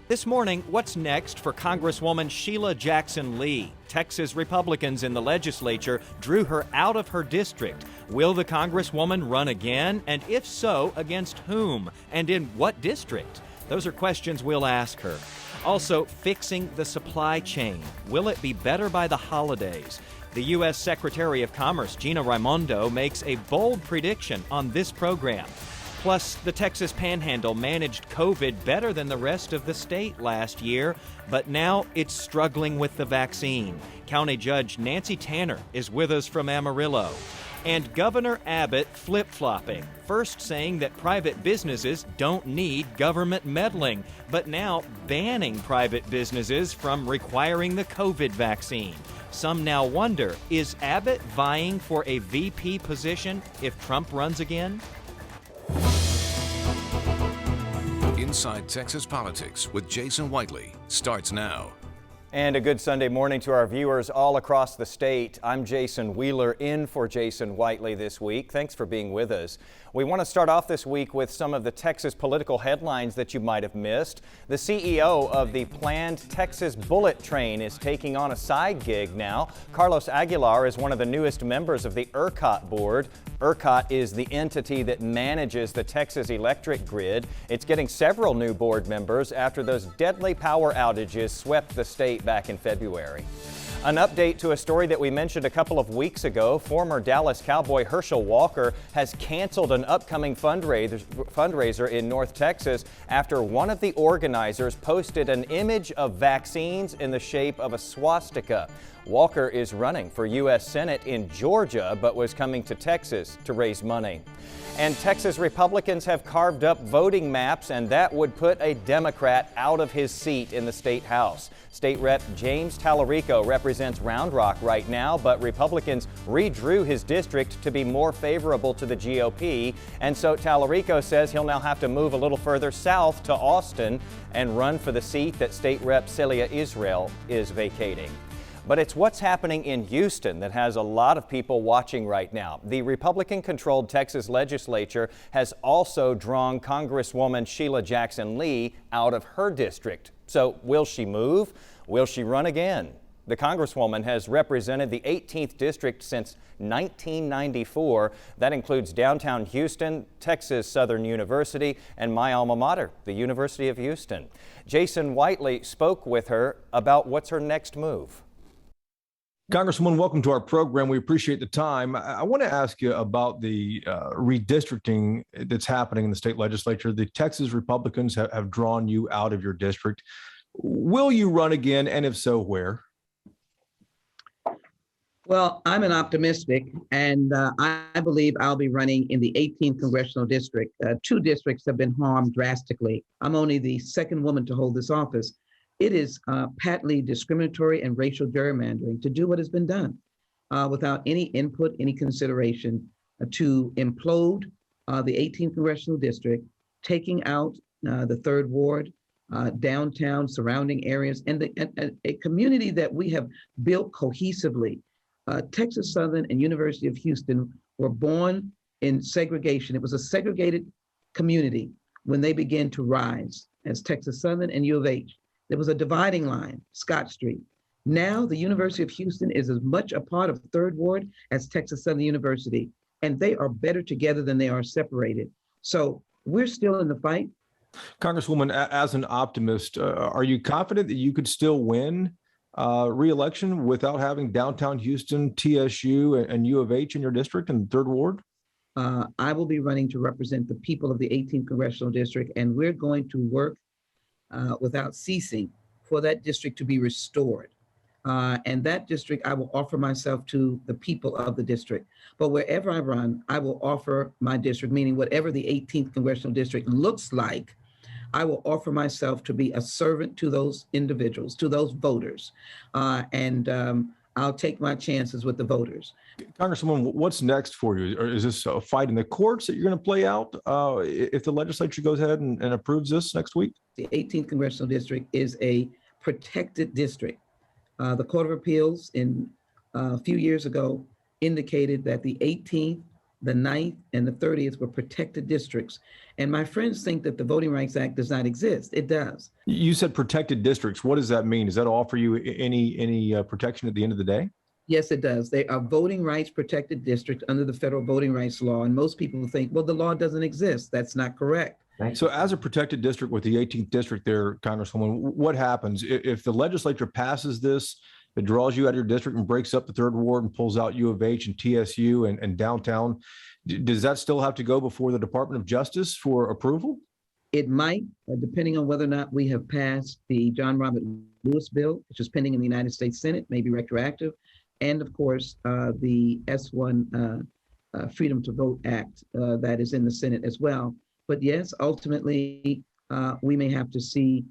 This morning, what's next for Congresswoman Sheila Jackson Lee? Texas Republicans in the legislature drew her out of her district. Will the Congresswoman run again? And if so, against whom? And in what district? Those are questions we'll ask her. Also, fixing the supply chain. Will it be better by the holidays? The U.S. Secretary of Commerce Gina Raimondo makes a bold prediction on this program. Plus, the Texas Panhandle managed COVID better than the rest of the state last year, but now it's struggling with the vaccine. County Judge Nancy Tanner is with us from Amarillo. And Governor Abbott flip-flopping, first saying that private businesses don't need government meddling, but now banning private businesses from requiring the COVID vaccine. Some now wonder, is Abbott vying for a VP position if Trump runs again? Inside Texas Politics with Jason Whiteley starts now. And a good Sunday morning to our viewers all across the state. I'm Jason Wheeler in for Jason Whiteley this week. Thanks for being with us. We want to start off this week with some of the Texas political headlines that you might have missed. The CEO of the planned Texas Bullet Train is taking on a side gig now. Carlos Aguilar is one of the newest members of the ERCOT board. ERCOT is the entity that manages the Texas electric grid. It's getting several new board members after those deadly power outages swept the state back in February. An update to a story that we mentioned a couple of weeks ago. Former Dallas Cowboy Herschel Walker has canceled an upcoming fundraiser in North Texas after one of the organizers posted an image of vaccines in the shape of a swastika. Walker is running for U.S. Senate in Georgia, but was coming to Texas to raise money. And Texas Republicans have carved up voting maps, and that would put a Democrat out of his seat in the state house. State Rep James Tallarico represents Round Rock right now, but Republicans redrew his district to be more favorable to the GOP. And so Tallarico says he'll now have to move a little further south to Austin and run for the seat that State Rep Celia Israel is vacating. But it's what's happening in Houston that has a lot of people watching right now. The Republican-controlled Texas legislature has also drawn Congresswoman Sheila Jackson Lee out of her district. So will she move? Will she run again? The Congresswoman has represented the 18th district since 1994. That includes downtown Houston, Texas Southern University, and my alma mater, the University of Houston. Jason Whiteley spoke with her about what's her next move. Congresswoman, welcome to our program. We appreciate the time. I want to ask you about the redistricting that's happening in the state legislature. The Texas Republicans have drawn you out of your district. Will you run again? And if so, where? Well, I'm an optimistic, and I believe I'll be running in the 18th congressional district. Two districts have been harmed drastically. I'm only the second woman to hold this office. It is patently discriminatory and racial gerrymandering to do what has been done without any input, any consideration to implode the 18th congressional district, taking out the 3rd Ward, downtown, surrounding areas, and a community that we have built cohesively. Texas Southern and University of Houston were born in segregation. It was a segregated community when they began to rise as Texas Southern and U of H. There was a dividing line, Scott Street. Now the University of Houston is as much a part of 3rd Ward as Texas Southern University, and they are better together than they are separated. So we're still in the fight. Congresswoman, as an optimist, are you confident that you could still win re-election without having downtown Houston, TSU, and U of H in your district in the 3rd Ward? I will be running to represent the people of the 18th congressional district, and we're going to work without ceasing for that district to be restored. And that district, I will offer myself to the people of the district. But wherever I run, I will offer my district, meaning whatever the 18th congressional district looks like, I will offer myself to be a servant to those individuals, to those voters. And I'll take my chances with the voters. Congresswoman, what's next for you? Or is this a fight in the courts that you're going to play out if the legislature goes ahead and approves this next week? The 18th congressional district is a protected district. The Court of Appeals a few years ago indicated that the 18th the 9th and the 30th were protected districts. And my friends think that the Voting Rights Act does not exist. It does. You said protected districts. What does that mean? Does that offer you any protection at the end of the day? Yes, it does. They are voting rights protected districts under the federal voting rights law. And most people think, well, the law doesn't exist. That's not correct. So as a protected district with the 18th district there, Congresswoman, what happens if the legislature passes this? It draws you out of your district and breaks up the third ward and pulls out U of H and TSU and downtown. Does that still have to go before the Department of Justice for approval? It might, depending on whether or not we have passed the John Robert Lewis bill, which is pending in the United States Senate, may be retroactive, and of course, the S1 Freedom to Vote Act that is in the Senate as well. But yes, ultimately, we may have to see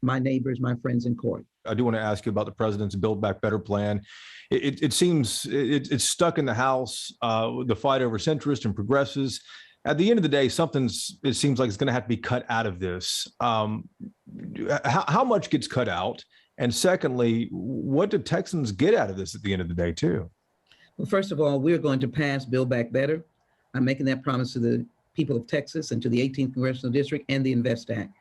my neighbors, my friends in court. I do want to ask you about the president's Build Back Better plan. It seems it's stuck in the House, the fight over centrist and progressives. At the end of the day, it seems like it's going to have to be cut out of this. How much gets cut out? And secondly, what do Texans get out of this at the end of the day, too? Well, first of all, we're going to pass Build Back Better. I'm making that promise to the people of Texas and to the 18th Congressional District and the INVEST Act.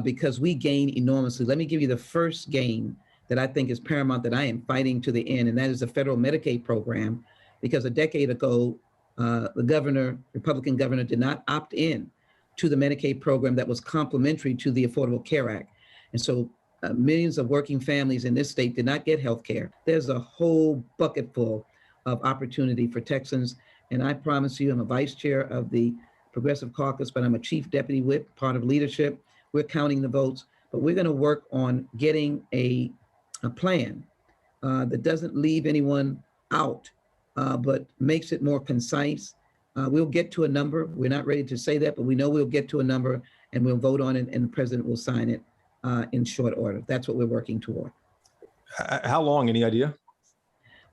Because we gain enormously. Let me give you the first gain that I think is paramount that I am fighting to the end, and that is the federal Medicaid program. Because a decade ago, the Republican governor, did not opt in to the Medicaid program that was complementary to the Affordable Care Act. And so millions of working families in this state did not get health care. There's a whole bucket full of opportunity for Texans. And I promise you, I'm a vice chair of the Progressive Caucus, but I'm a chief deputy whip, part of leadership. We're counting the votes, but we're going to work on getting a plan that doesn't leave anyone out, but makes it more concise. We'll get to a number. We're not ready to say that, but we know we'll get to a number and we'll vote on it and the president will sign it in short order. That's what we're working toward. How long? Any idea?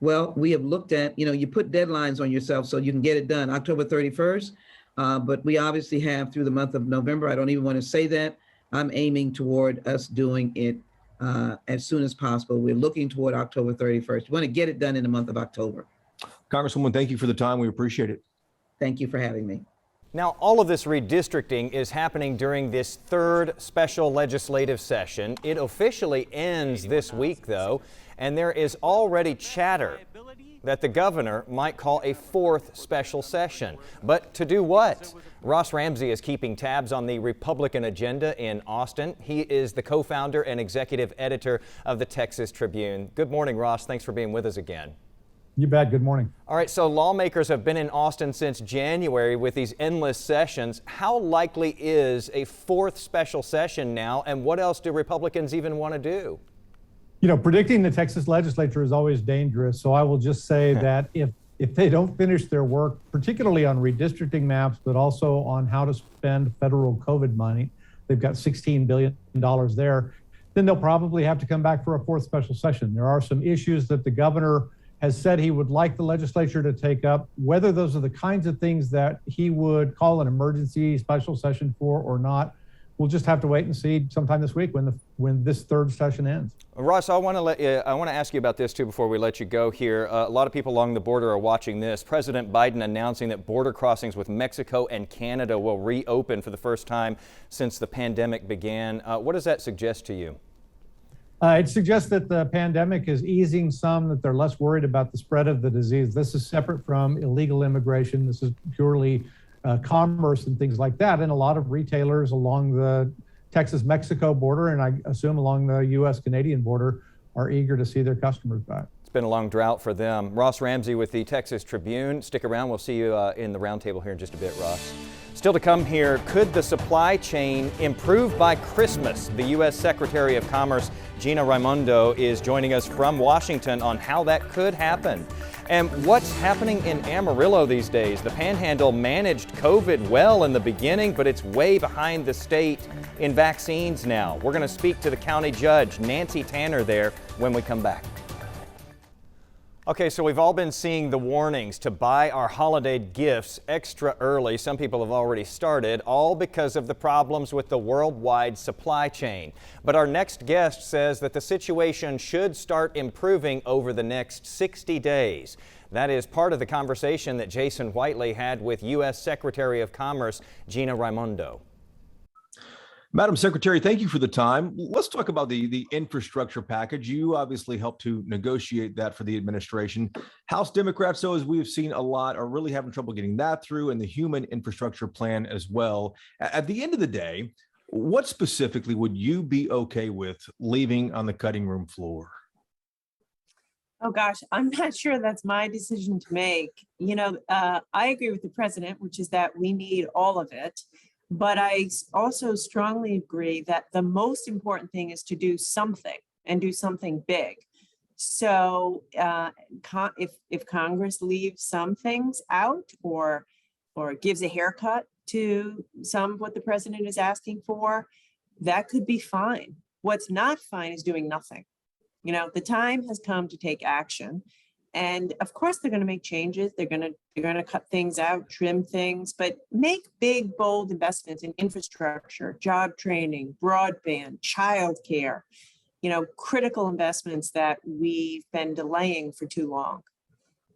Well, we have looked at, you put deadlines on yourself so you can get it done October 31st, but we obviously have through the month of November. I don't even want to say that. I'm aiming toward us doing it as soon as possible. We're looking toward October 31st. We want to get it done in the month of October. Congresswoman, thank you for the time. We appreciate it. Thank you for having me. Now, all of this redistricting is happening during this third special legislative session. It officially ends this week, though, and there is already chatter that the governor might call a fourth special session. But to do what? Ross Ramsey is keeping tabs on the Republican agenda in Austin. He is the co-founder and executive editor of the Texas Tribune. Good morning, Ross. Thanks for being with us again. You bet. Good morning. All right, so lawmakers have been in Austin since January with these endless sessions. How likely is a fourth special session now, and what else do Republicans even want to do? Predicting the Texas legislature is always dangerous. So I will just say that if they don't finish their work, particularly on redistricting maps, but also on how to spend federal COVID money, they've got $16 billion there, then they'll probably have to come back for a fourth special session. There are some issues that the governor has said he would like the legislature to take up. Whether those are the kinds of things that he would call an emergency special session for or not, we'll just have to wait and see sometime this week when this third session ends. Ross, I want to ask you about this too before we let you go here. A lot of people along the border are watching this. President Biden announcing that border crossings with Mexico and Canada will reopen for the first time since the pandemic began. What does that suggest to you? It suggests that the pandemic is easing some, that they're less worried about the spread of the disease. This is separate from illegal immigration. This is purely commerce and things like that. And a lot of retailers along the Texas-Mexico border, and I assume along the U.S.-Canadian border, are eager to see their customers back. It's been a long drought for them. Ross Ramsey with the Texas Tribune. Stick around. We'll see you in the roundtable here in just a bit, Ross. Still to come here, could the supply chain improve by Christmas? The U.S. Secretary of Commerce Gina Raimondo is joining us from Washington on how that could happen. And what's happening in Amarillo these days? The Panhandle managed COVID well in the beginning, but it's way behind the state in vaccines now. We're going to speak to the county judge, Nancy Tanner, there when we come back. Okay, so we've all been seeing the warnings to buy our holiday gifts extra early. Some people have already started, all because of the problems with the worldwide supply chain. But our next guest says that the situation should start improving over the next 60 days. That is part of the conversation that Jason Whiteley had with U.S. Secretary of Commerce Gina Raimondo. Madam Secretary, thank you for the time. Let's talk about the infrastructure package. You obviously helped to negotiate that for the administration. House Democrats, though, as we have seen a lot, are really having trouble getting that through, and the human infrastructure plan as well. At the end of the day, what specifically would you be okay with leaving on the cutting room floor? Oh gosh, I'm not sure that's my decision to make. I agree with the president, which is that we need all of it. But I also strongly agree that the most important thing is to do something and do something big. So if Congress leaves some things out or gives a haircut to some of what the president is asking for, that could be fine. What's not fine is doing nothing. The time has come to take action. And of course, they're going to make changes. They're going to cut things out, trim things, but make big, bold investments in infrastructure, job training, broadband, childcare, critical investments that we've been delaying for too long.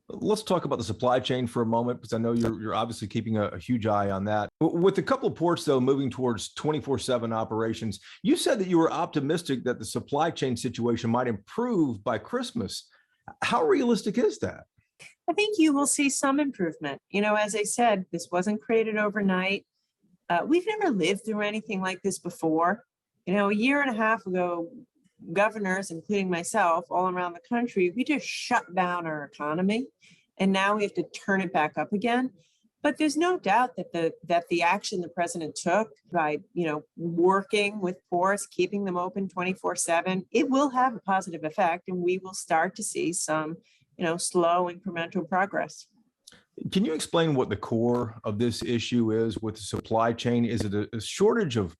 Let's talk about the supply chain for a moment, because I know you're obviously keeping a huge eye on that. With a couple of ports, though, moving towards 24/7 operations, you said that you were optimistic that the supply chain situation might improve by Christmas. How realistic is that? I think you will see some improvement. As I said, this wasn't created overnight. We've never lived through anything like this before. A year and a half ago, governors, including myself, all around the country, we just shut down our economy. And now we have to turn it back up again. But there's no doubt that the action the president took by, working with ports, keeping them open 24/7, it will have a positive effect, and we will start to see some, slow incremental progress. Can you explain what the core of this issue is with the supply chain? Is it a shortage of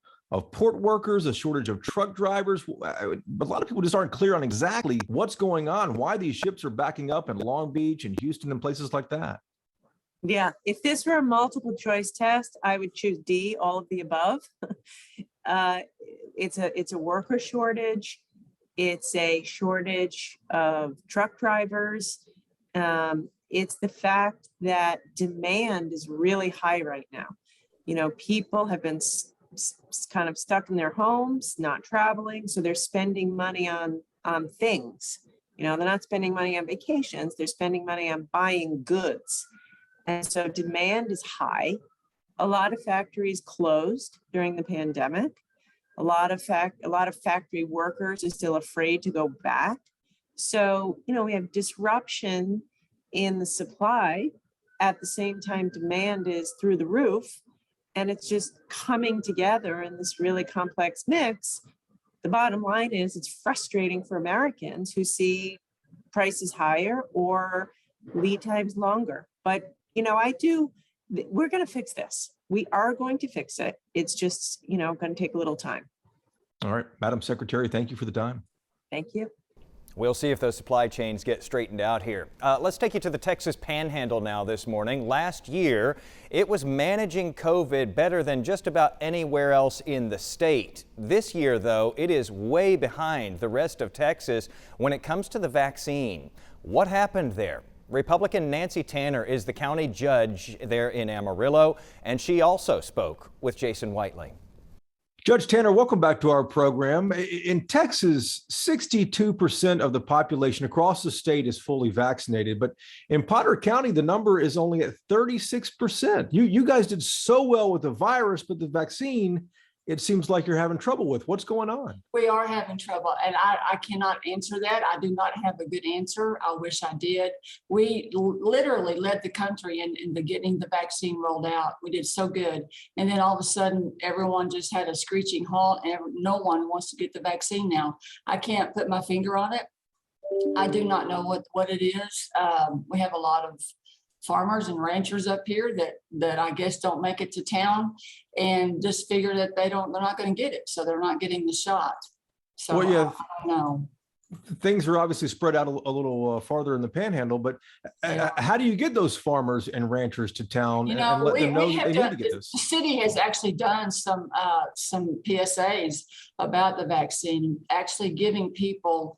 port workers, a shortage of truck drivers? A lot of people just aren't clear on exactly what's going on, why these ships are backing up in Long Beach and Houston and places like that. Yeah, if this were a multiple choice test, I would choose D, all of the above. It's a worker shortage. It's a shortage of truck drivers. It's the fact that demand is really high right now. People have been kind of stuck in their homes, not traveling, so they're spending money on things. They're not spending money on vacations, they're spending money on buying goods. And so demand is high. A lot of factories closed during the pandemic. A lot of factory workers are still afraid to go back. So, we have disruption in the supply. At the same time, demand is through the roof. And it's just coming together in this really complex mix. The bottom line is it's frustrating for Americans who see prices higher or lead times longer. But we're going to fix this. We are going to fix it. It's just, going to take a little time. All right. Madam Secretary, thank you for the time. Thank you. We'll see if those supply chains get straightened out here. Let's take you to the Texas Panhandle now this morning. Last year, it was managing COVID better than just about anywhere else in the state. This year, though, it is way behind the rest of Texas when it comes to the vaccine. What happened there? Republican Nancy Tanner is the county judge there in Amarillo, and she also spoke with Jason Whiteley. Judge Tanner, welcome back to our program. In Texas, 62% of the population across the state is fully vaccinated, but in Potter County, the number is only at 36%. You guys did so well with the virus, but the vaccine, it seems like you're having trouble with. What's going on? We are having trouble, and I cannot answer that. I do not have a good answer. I wish I did. We literally led the country in getting the vaccine rolled out. We did so good. And then all of a sudden, everyone just had a screeching halt, and no one wants to get the vaccine now. I can't put my finger on it. I do not know what it is. We have a lot of farmers and ranchers up here that I guess don't make it to town and just figure that they're not going to get it. So they're not getting the shot. So well, I don't know. things are obviously spread out a little farther in the panhandle, but how do you get those farmers and ranchers to town and let them know that they need to get this? The city has actually done some PSAs about the vaccine, actually giving people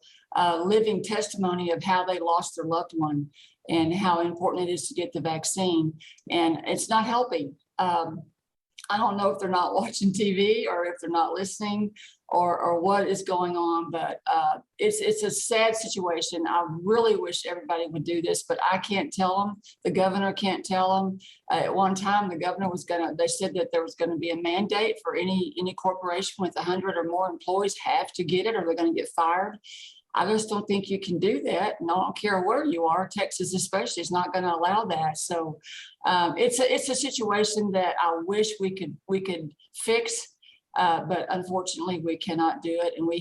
living testimony of how they lost their loved one and how important it is to get the vaccine. And it's not helping. I don't know if they're not watching TV or if they're not listening or what is going on, but it's a sad situation. I really wish everybody would do this, but I can't tell them. The governor can't tell them. At one time, the governor they said that there was going to be a mandate for any corporation with 100 or more employees have to get it or they're going to get fired. I just don't think you can do that. And I don't care where you are. Texas especially is not going to allow that. So it's a situation that I wish we could fix, but unfortunately we cannot do it. And we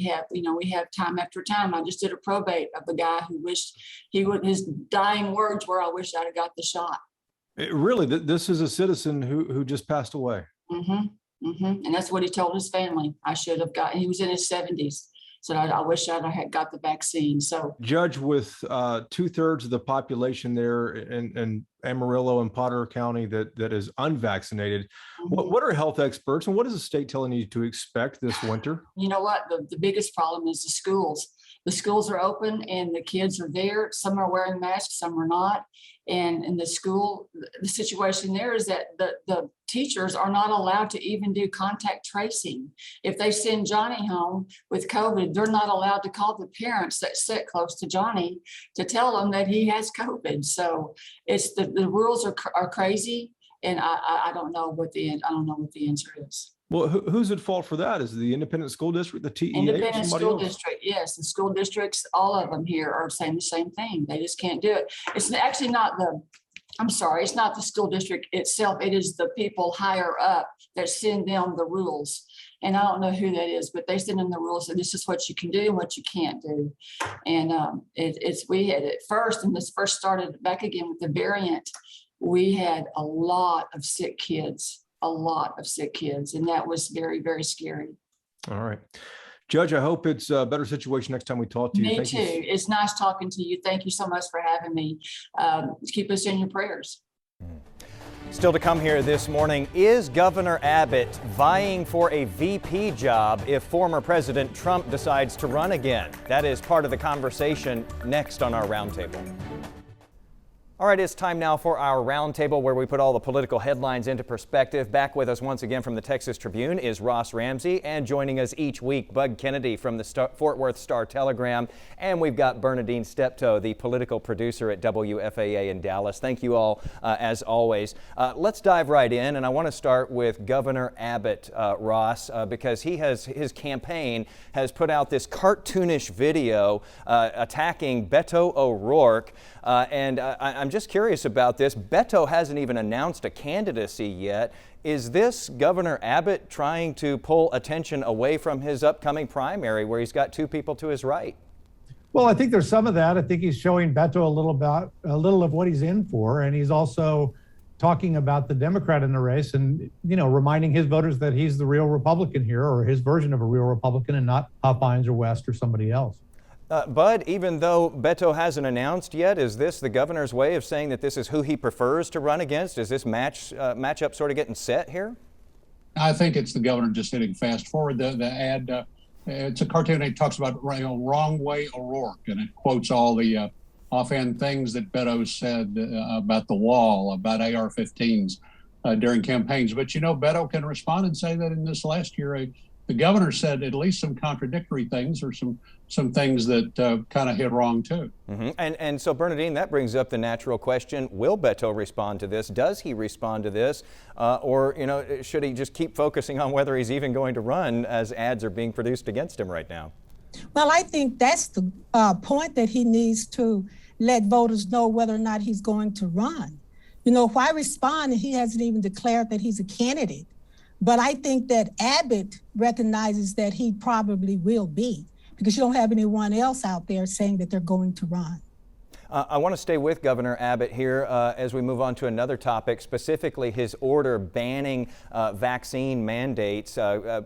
have time after time. I just did a probate of a guy who wished his dying words were, "I wish I'd have got the shot." Really, this is a citizen who just passed away. Mm-hmm. Mm-hmm. And that's what he told his family. I should have gotten. He was in his 70s. So I wish I had got the vaccine. So, Judge, with 2/3 of the population there in Amarillo and Potter County that is unvaccinated, what are health experts and what is the state telling you to expect this winter? You know what? The biggest problem is the schools. The schools are open and the kids are there. Some are wearing masks, some are not. And in the school, the situation there is that the teachers are not allowed to even do contact tracing. If they send Johnny home with COVID, they're not allowed to call the parents that sit close to Johnny to tell them that he has COVID. So it's the rules are crazy, and I don't know what the answer is. Well, who's at fault for that? Is it the independent school district, the TEA? Independent school district, yes. The school districts, all of them here are saying the same thing. They just can't do it. It's actually not it's not the school district itself. It is the people higher up that send them the rules. And I don't know who that is, but they send them the rules and this is what you can do and what you can't do. And we had at first, and this first started back again with the variant, we had a lot of sick kids. And that was very, very scary. All right. Judge, I hope it's a better situation next time we talk to you. Me too. It's nice talking to you. Thank you so much for having me. Keep us in your prayers. Still to come here this morning, is Governor Abbott vying for a VP job if former President Trump decides to run again? That is part of the conversation next on our roundtable. All right, it's time now for our roundtable where we put all the political headlines into perspective. Back with us once again from the Texas Tribune is Ross Ramsey, and joining us each week, Bud Kennedy from the Fort Worth Star-Telegram, and we've got Bernadine Steptoe, the political producer at WFAA in Dallas. Thank you all, as always. Let's dive right in, and I want to start with Governor Abbott, Ross, because his campaign has put out this cartoonish video attacking Beto O'Rourke, and I'm just curious about this. Beto hasn't even announced a candidacy yet. Is this Governor Abbott trying to pull attention away from his upcoming primary where he's got two people to his right? Well, I think there's some of that. I think he's showing Beto a little of what he's in for, and he's also talking about the Democrat in the race and, reminding his voters that he's the real Republican here, or his version of a real Republican, and not Hopkins or West or somebody else. Bud, even though Beto hasn't announced yet, is this the governor's way of saying that this is who he prefers to run against? Is this matchup sort of getting set here? I think it's the governor just hitting fast forward. The ad, it's a cartoon. It talks about wrong way O'Rourke, and it quotes all the offhand things that Beto said about the wall, about AR-15s during campaigns. But Beto can respond and say that in this last year, the governor said at least some contradictory things, or some things that kind of hit wrong too. Mm-hmm. And so, Bernadine, that brings up the natural question: will Beto respond to this? Does he respond to this, or should he just keep focusing on whether he's even going to run, as ads are being produced against him right now? Well, I think that's the point, that he needs to let voters know whether or not he's going to run. Why respond? He hasn't even declared that he's a candidate. But I think that Abbott recognizes that he probably will be, because you don't have anyone else out there saying that they're going to run. I want to stay with Governor Abbott here as we move on to another topic, specifically his order banning vaccine mandates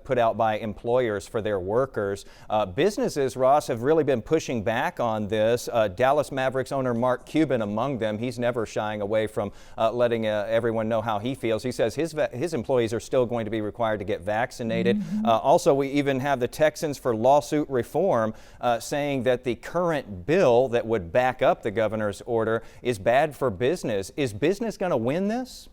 put out by employers for their workers. Businesses, Ross, have really been pushing back on this. Dallas Mavericks owner Mark Cuban among them. He's never shying away from letting everyone know how he feels. He says his employees are still going to be required to get vaccinated. Also, we even have the Texans for Lawsuit Reform saying that the current bill that would back up the governor's order is bad for business. Is business going to win this?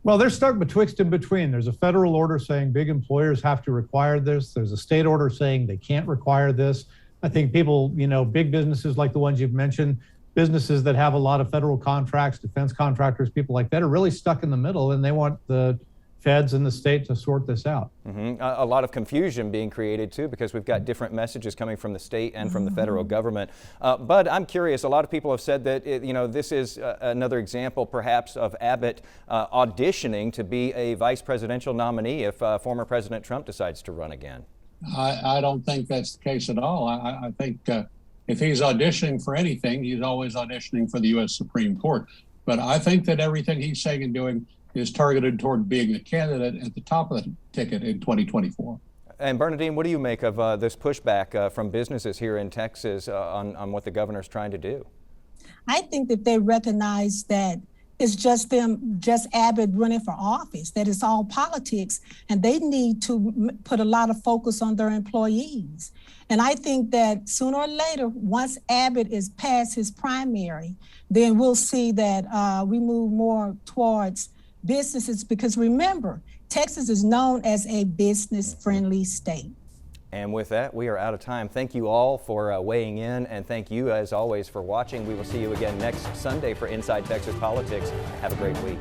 Well, they're stuck betwixt and between. There's a federal order saying big employers have to require this. There's a state order saying they can't require this. I think people, big businesses like the ones you've mentioned, businesses that have a lot of federal contracts, defense contractors, people like that are really stuck in the middle, and they want the feds and the state to sort this out. A lot of confusion being created too, because we've got different messages coming from the state and from the federal government. But I'm curious, a lot of people have said that this is another example perhaps of Abbott auditioning to be a vice presidential nominee if former President Trump decides to run again. I don't think that's the case at all. I think if he's auditioning for anything, he's always auditioning for the U.S. Supreme Court. But I think that everything he's saying and doing is targeted toward being the candidate at the top of the ticket in 2024. And Bernadine, what do you make of this pushback from businesses here in Texas on what the governor's trying to do? I think that they recognize that it's just Abbott running for office, that it's all politics, and they need to put a lot of focus on their employees. And I think that sooner or later, once Abbott is past his primary, then we'll see that we move more towards businesses, because remember, Texas is known as a business-friendly state. And with that, we are out of time. Thank you all for weighing in, and thank you, as always, for watching. We will see you again next Sunday for Inside Texas Politics. Have a great week.